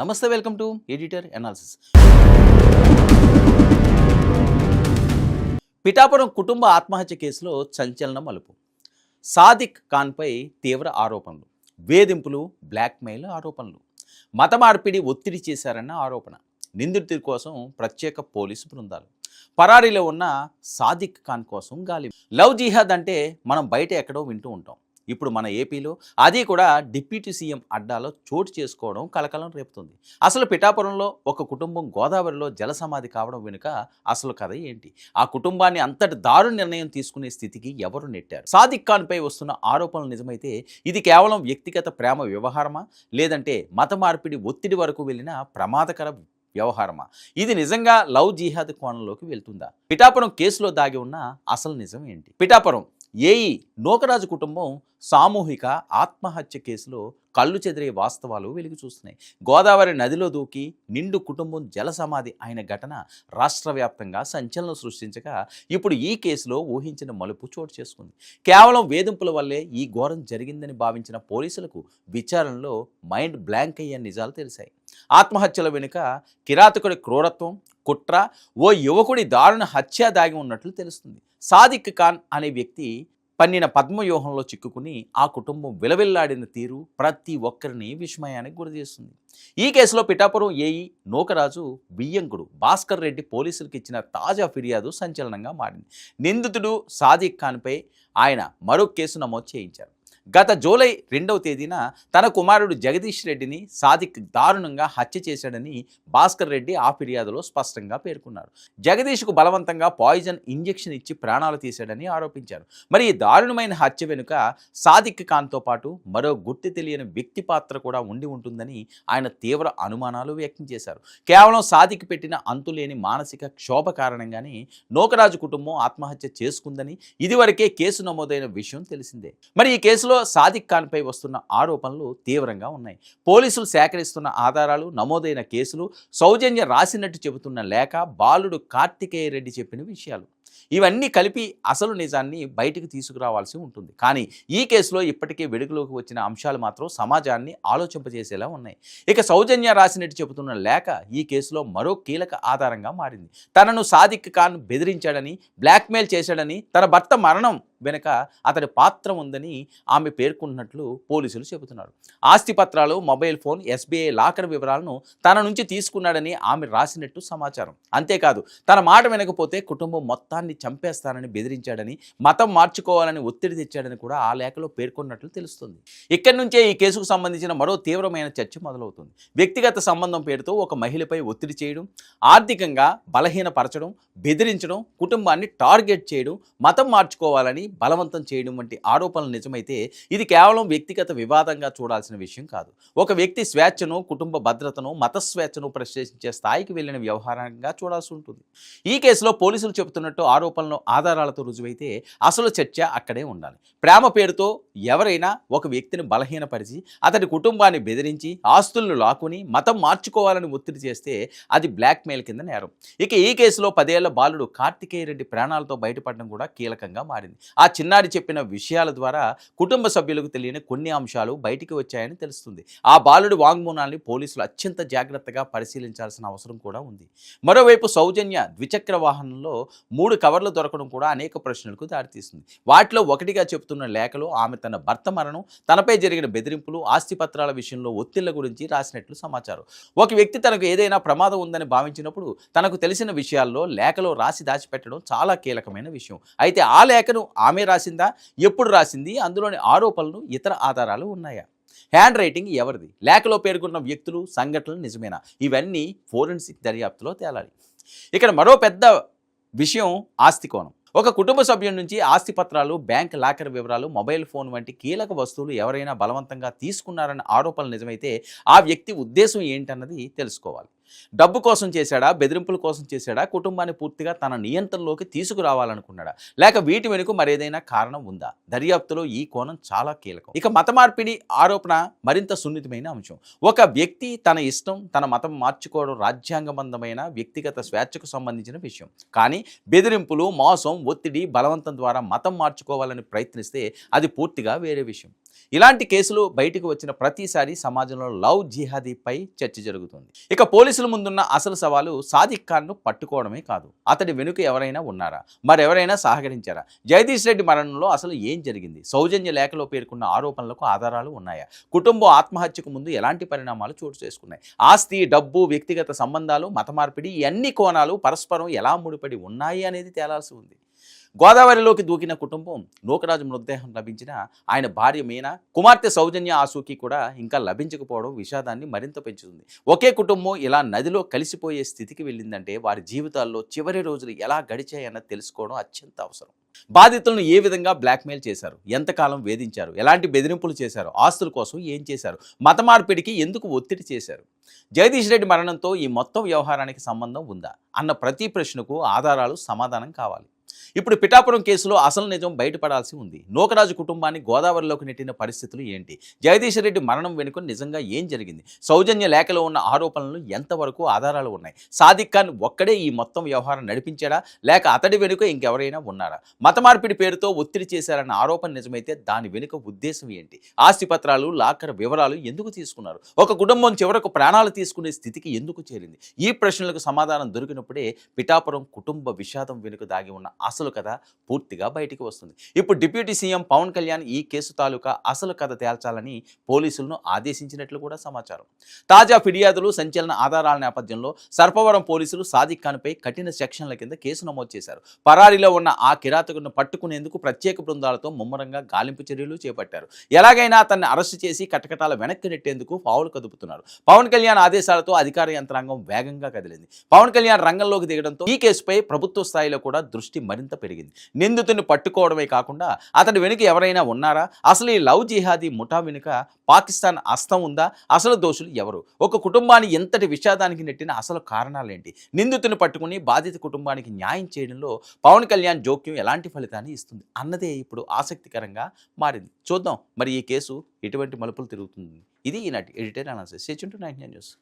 నమస్తే, welcome to editor analysis. Pithapuram కుటుంబ ఆత్మహత్య కేసులో సంచలన మలుపు. సాదిక్ ఖాన్పై తీవ్ర ఆరోపణలు, వేధింపులు, బ్లాక్మెయిల్ ఆరోపణలు, మత మార్పిడి ఒత్తిడి చేశారన్న ఆరోపణ. నిందితుడి కోసం ప్రత్యేక పోలీసు బృందాలు. పరారీలో ఉన్న సాదిక్ ఖాన్ కోసం గాలి. లవ్ జిహాద్ అంటే మనం బయట ఎక్కడో వింటూ ఉంటాం. ఇప్పుడు మన ఏపీలో అది కూడా డిప్యూటీ సీఎం అడ్డాలో చోటు చేసుకోవడం కలకలం రేపుతుంది. అసలు పిఠాపురంలో ఒక కుటుంబం గోదావరిలో జలసమాధి కావడం వెనుక అసలు కథ ఏంటి? ఆ కుటుంబాన్ని అంతటి దారుణ నిర్ణయం తీసుకునే స్థితికి ఎవరు నెట్టారు? సాదిక్ ఖాన్పై వస్తున్న ఆరోపణలు నిజమైతే ఇది కేవలం వ్యక్తిగత ప్రేమ వ్యవహారమా, లేదంటే మత మార్పిడి ఒత్తిడి వరకు వెళ్ళిన ప్రమాదకర వ్యవహారమా? ఇది నిజంగా లవ్ జిహాద్ కోణంలోకి వెళ్తుందా? పిఠాపురం కేసులో దాగి ఉన్న అసలు నిజం ఏంటి? పిఠాపురం ఏఈ నూకరాజు కుటుంబం సామూహిక ఆత్మహత్య కేసులో కళ్ళు చెదిరే వాస్తవాలు వెలుగు చూస్తున్నాయి. గోదావరి నదిలో దూకి నిండు కుటుంబం జలసమాధి అయిన ఘటన రాష్ట్ర వ్యాప్తంగా సంచలనం సృష్టించగా ఇప్పుడు ఈ కేసులో ఊహించిన మలుపు చోటు చేసుకుంది. కేవలం వేధింపుల వల్లే ఈ ఘోరం జరిగిందని భావించిన పోలీసులకు విచారణలో మైండ్ బ్లాంక్ అయ్యే నిజాలు తెలిసాయి. ఆత్మహత్యల వెనుక కిరాతకుడి క్రూరత్వం, కుట్ర, ఓ యువకుడి దారుణ హత్య దాగి ఉన్నట్లు తెలుస్తుంది. సాదిక్ ఖాన్ అనే వ్యక్తి పన్నిన పద్మవ్యూహంలో చిక్కుకుని ఆ కుటుంబం విలవిల్లాడిన తీరు ప్రతి ఒక్కరిని విస్మయానికి గురిచేస్తుంది. ఈ కేసులో పిఠాపురం ఏఈ నూకరాజు బియ్యంకుడు భాస్కర్ రెడ్డి పోలీసులకు ఇచ్చిన తాజా ఫిర్యాదు సంచలనంగా మారింది. నిందితుడు సాదిక్ ఖాన్పై ఆయన మరో కేసు నమోదు చేయించారు. గత జూలై 2వ తేదీన తన కుమారుడు జగదీష్ రెడ్డిని సాదిక్ దారుణంగా హత్య చేశాడని భాస్కర్ రెడ్డి ఆ ఫిర్యాదులో స్పష్టంగా పేర్కొన్నారు. జగదీష్కు బలవంతంగా పాయిజన్ ఇంజెక్షన్ ఇచ్చి ప్రాణాలు తీశాడని ఆరోపించారు. మరి ఈ దారుణమైన హత్య వెనుక సాదిక్ ఖాన్తో పాటు మరో గుర్తు తెలియని వ్యక్తి పాత్ర కూడా ఉండి ఉంటుందని ఆయన తీవ్ర అనుమానాలు వ్యక్తం చేశారు. కేవలం సాదిక్ పెట్టిన అంతులేని మానసిక క్షోభ కారణంగానే నూకరాజు కుటుంబం ఆత్మహత్య చేసుకుందని ఇదివరకే కేసు నమోదైన విషయం తెలిసిందే. మరి ఈ కేసులో సాదిక్ ఖాన్పై వస్తున్న ఆరోపణలు తీవ్రంగా ఉన్నాయి. పోలీసులు సేకరిస్తున్న ఆధారాలు, నమోదైన కేసులు, సౌజన్య రాసినట్టు చెబుతున్న లేఖ, బాలుడు కార్తికేయ రెడ్డి చెప్పిన విషయాలు, ఇవన్నీ కలిపి అసలు నిజాన్ని బయటికి తీసుకురావాల్సి ఉంటుంది. కానీ ఈ కేసులో ఇప్పటికే వెలుగులోకి వచ్చిన అంశాలు మాత్రం సమాజాన్ని ఆలోచింపజేసేలా ఉన్నాయి. ఇక సౌజన్య రాసినట్టు చెబుతున్న లేఖ ఈ కేసులో మరో కీలక ఆధారంగా మారింది. తనను సాదిక్ ఖాన్ బెదిరించాడని, బ్లాక్మెయిల్ చేశాడని, తన భర్త మరణం వెనుక అతడి పాత్ర ఉందని ఆమె పేర్కొన్నట్లు పోలీసులు చెబుతున్నారు. ఆస్తి పత్రాలు, మొబైల్ ఫోన్, ఎస్బీఐ లాకర్ వివరాలను తన నుంచి తీసుకున్నాడని ఆమె రాసినట్టు సమాచారం. అంతేకాదు తన మాట వినకపోతే కుటుంబం మొత్తాన్ని చంపేస్తానని బెదిరించాడని, మతం మార్చుకోవాలని ఒత్తిడి తెచ్చాడని కూడా ఆ లేఖలో పేర్కొన్నట్లు తెలుస్తుంది. ఇక్కడి నుంచే ఈ కేసుకు సంబంధించిన మరో తీవ్రమైన చర్చ మొదలవుతుంది. వ్యక్తిగత సంబంధం పేరుతో ఒక మహిళపై ఒత్తిడి చేయడం, ఆర్థికంగా బలహీనపరచడం, బెదిరించడం, కుటుంబాన్ని టార్గెట్ చేయడం, మతం మార్చుకోవాలని బలవంతం చేయడం వంటి ఆరోపణలు నిజమైతే ఇది కేవలం వ్యక్తిగత వివాదంగా చూడాల్సిన విషయం కాదు. ఒక వ్యక్తి స్వేచ్ఛను, కుటుంబ భద్రతను, మత స్వేచ్ఛను ప్రశ్నించే స్థాయికి వెళ్ళిన వ్యవహారంగా చూడాల్సి ఉంటుంది. ఈ కేసులో పోలీసులు చెబుతున్నట్టు ఆరోపణలు ఆధారాలతో రుజువైతే అసలు చర్చ అక్కడే ఉండాలి. ప్రేమ పేరుతో ఎవరైనా ఒక వ్యక్తిని బలహీనపరిచి అతడి కుటుంబాన్ని బెదిరించి ఆస్తులను లాక్కుని మతం మార్చుకోవాలని ఒత్తిడి చేస్తే అది బ్లాక్మెయిల్ కింద నేరం. ఇక ఈ కేసులో 10 ఏళ్ల బాలుడు కార్తికేయ రెడ్డి ప్రాణాలతో బయటపడడం కూడా కీలకంగా మారింది. ఆ చిన్నారి చెప్పిన విషయాల ద్వారా కుటుంబ సభ్యులకు తెలియని కొన్ని అంశాలు బయటికి వచ్చాయని తెలుస్తుంది. ఆ బాలుడి వాంగ్మూలాన్ని పోలీసులు అత్యంత జాగ్రత్తగా పరిశీలించాల్సిన అవసరం కూడా ఉంది. మరోవైపు సౌజన్య ద్విచక్ర వాహనంలో 3 కవర్లు దొరకడం కూడా అనేక ప్రశ్నలకు దారితీస్తుంది. వాటిలో ఒకటిగా చెబుతున్న లేఖలో ఆమె తన భర్త మరణం, తనపై జరిగిన బెదిరింపులు, ఆస్తిపత్రాల విషయంలో ఒత్తిళ్ల గురించి రాసినట్లు సమాచారం. ఒక వ్యక్తి తనకు ఏదైనా ప్రమాదం ఉందని భావించినప్పుడు తనకు తెలిసిన విషయాల్లో లేఖలో రాసి దాచిపెట్టడం చాలా కీలకమైన విషయం. అయితే ఆ లేఖను ఆమె రాసిందా, ఎప్పుడు రాసింది, అందులోని ఆరోపణలు, ఇతర ఆధారాలు ఉన్నాయా? హ్యాండ్ రైటింగ్ ఎవరిది, లేఖలో పేర్కొన్న వ్యక్తులు, సంఘటనలు నిజమేనా, ఇవన్నీ ఫోరెన్సిక్ దర్యాప్తులో తేలాలి. ఇక్కడ మరో పెద్ద విషయం ఆస్తి కోణం. ఒక కుటుంబ సభ్యుల నుంచి ఆస్తి పత్రాలు, బ్యాంక్ లాకర్ వివరాలు, మొబైల్ ఫోన్ వంటి కీలక వస్తువులు ఎవరైనా బలవంతంగా తీసుకున్నారన్న ఆరోపణలు నిజమైతే ఆ వ్యక్తి ఉద్దేశం ఏంటన్నది తెలుసుకోవాలి. డబ్బు కోసం చేశాడా, బెదిరింపుల కోసం చేశాడా, కుటుంబాన్ని పూర్తిగా తన నియంత్రణలోకి తీసుకురావాలనుకున్నాడా, లేక వీటి వెనుక మరేదైనా కారణం ఉందా? దర్యాప్తులో ఈ కోణం చాలా కీలకం. ఇక మత మార్పిడి ఆరోపణ మరింత సున్నితమైన అంశం. ఒక వ్యక్తి తన ఇష్టం, తన మతం మార్చుకోవడం రాజ్యాంగబద్ధమైన వ్యక్తిగత స్వేచ్ఛకు సంబంధించిన విషయం. కానీ బెదిరింపులు, మోసం, ఒత్తిడి, బలవంతం ద్వారా మతం మార్చుకోవాలని ప్రయత్నిస్తే అది పూర్తిగా వేరే విషయం. ఇలాంటి కేసులు బయటకు వచ్చిన ప్రతిసారి సమాజంలో లవ్ జిహాదీపై చర్చ జరుగుతుంది. ఇక పోలీసుల ముందున్న అసలు సవాలు సాదిక్ ఖాన్ను పట్టుకోవడమే కాదు, అతడి వెనుక ఎవరైనా ఉన్నారా, మరెవరైనా సహకరించారా? జగదీష్ రెడ్డి మరణంలో అసలు ఏం జరిగింది? సౌజన్య లేఖలో పేర్కొన్న ఆరోపణలకు ఆధారాలు ఉన్నాయా? కుటుంబం ఆత్మహత్యకు ముందు ఎలాంటి పరిణామాలు చోటు చేసుకున్నాయి? ఆస్తి, డబ్బు, వ్యక్తిగత సంబంధాలు, మత మార్పిడి, ఈ అన్ని కోణాలు పరస్పరం ఎలా ముడిపడి ఉన్నాయి అనేది తేలాల్సి ఉంది. గోదావరిలోకి దూకిన కుటుంబం, నూకరాజు మృతదేహం లభించిన ఆయన భార్య మీనా, కుమార్తె సౌజన్య ఆసూకి కూడా ఇంకా లభించకపోవడం విషాదాన్ని మరింత పెంచుతుంది. ఒకే కుటుంబం ఇలా నదిలో కలిసిపోయే స్థితికి వెళ్ళిందంటే వారి జీవితాల్లో చివరి రోజులు ఎలా గడిచాయన్నది తెలుసుకోవడం అత్యంత అవసరం. బాధితులను ఏ విధంగా బ్లాక్మెయిల్ చేశారు, ఎంతకాలం వేధించారు, ఎలాంటి బెదిరింపులు చేశారు, ఆస్తుల కోసం ఏం చేశారు, మత మార్పిడికి ఎందుకు ఒత్తిడి చేశారు? జగదీష్ రెడ్డి మరణంతో ఈ మొత్తం వ్యవహారానికి సంబంధం ఉందా అన్న ప్రతి ప్రశ్నకు ఆధారాలు, సమాధానం కావాలి. ఇప్పుడు పిఠాపురం కేసులో అసలు నిజం బయటపడాల్సి ఉంది. నూకరాజు కుటుంబాన్ని గోదావరిలోకి నెట్టిన పరిస్థితులు ఏంటి? జగదీష్ రెడ్డి మరణం వెనుక నిజంగా ఏం జరిగింది? సౌజన్య లేఖలో ఉన్న ఆరోపణలు ఎంతవరకు ఆధారాలు ఉన్నాయి? సాదిక్ ఖాన్ ఒక్కడే ఈ మొత్తం వ్యవహారం నడిపించాడా, లేక అతడి వెనుక ఇంకెవరైనా ఉన్నారా? మత మార్పిడి పేరుతో ఒత్తిడి చేశారన్న ఆరోపణ నిజమైతే దాని వెనుక ఉద్దేశం ఏంటి? ఆస్తి పత్రాలు, లాకర్ వివరాలు ఎందుకు తీసుకున్నారు? ఒక కుటుంబం చివరకు ప్రాణాలు తీసుకునే స్థితికి ఎందుకు చేరింది? ఈ ప్రశ్నలకు సమాధానం దొరికినప్పుడే పిఠాపురం కుటుంబ విషాదం వెనుక దాగి ఉన్న అసలు కథ పూర్తిగా బయటికి వస్తుంది. ఇప్పుడు డిప్యూటీ సీఎం పవన్ కళ్యాణ్ ఈ కేసు తాలూకా అసలు కథ తేల్చాలని పోలీసులను ఆదేశించినట్లు కూడా సమాచారం. తాజా ఫిర్యాదులు, సంచలన ఆధారాల నేపథ్యంలో సర్పవరం పోలీసులు సాదిక్ ఖాన్పై కఠిన సెక్షన్ల కింద కేసు నమోదు చేశారు. పరారీలో ఉన్న ఆ కిరాతకుడిని పట్టుకునేందుకు ప్రత్యేక బృందాలతో ముమ్మరంగా గాలింపు చర్యలు చేపట్టారు. ఎలాగైనా అతన్ని అరెస్టు చేసి కటకటాల వెనక్కి నెట్టేందుకు పావులు కదుపుతున్నారు. పవన్ కళ్యాణ్ ఆదేశాలతో అధికార యంత్రాంగం వేగంగా కదిలింది. పవన్ కళ్యాణ్ రంగంలోకి దిగడంతో ఈ కేసుపై ప్రభుత్వ స్థాయిలో కూడా దృష్టి మరింత పెరిగింది. నిందితుని పట్టుకోవడమే కాకుండా అతడి వెనుక ఎవరైనా ఉన్నారా, అసలు ఈ లవ్ జిహాదీ ముఠా వెనుక పాకిస్తాన్ హస్తం ఉందా, అసలు దోషులు ఎవరు, ఒక కుటుంబాన్ని ఎంతటి విషాదానికి నెట్టిన అసలు కారణాలేంటి, నిందితుని పట్టుకుని బాధిత కుటుంబానికి న్యాయం చేయడంలో పవన్ కళ్యాణ్ జోక్యం ఎలాంటి ఫలితాన్ని ఇస్తుంది అన్నదే ఇప్పుడు ఆసక్తికరంగా మారింది. చూద్దాం మరి ఈ కేసు ఎటువంటి మలుపులు తిరుగుతుంది. ఇది ఈనాటి editor analysis. Stay tuned to 99 news.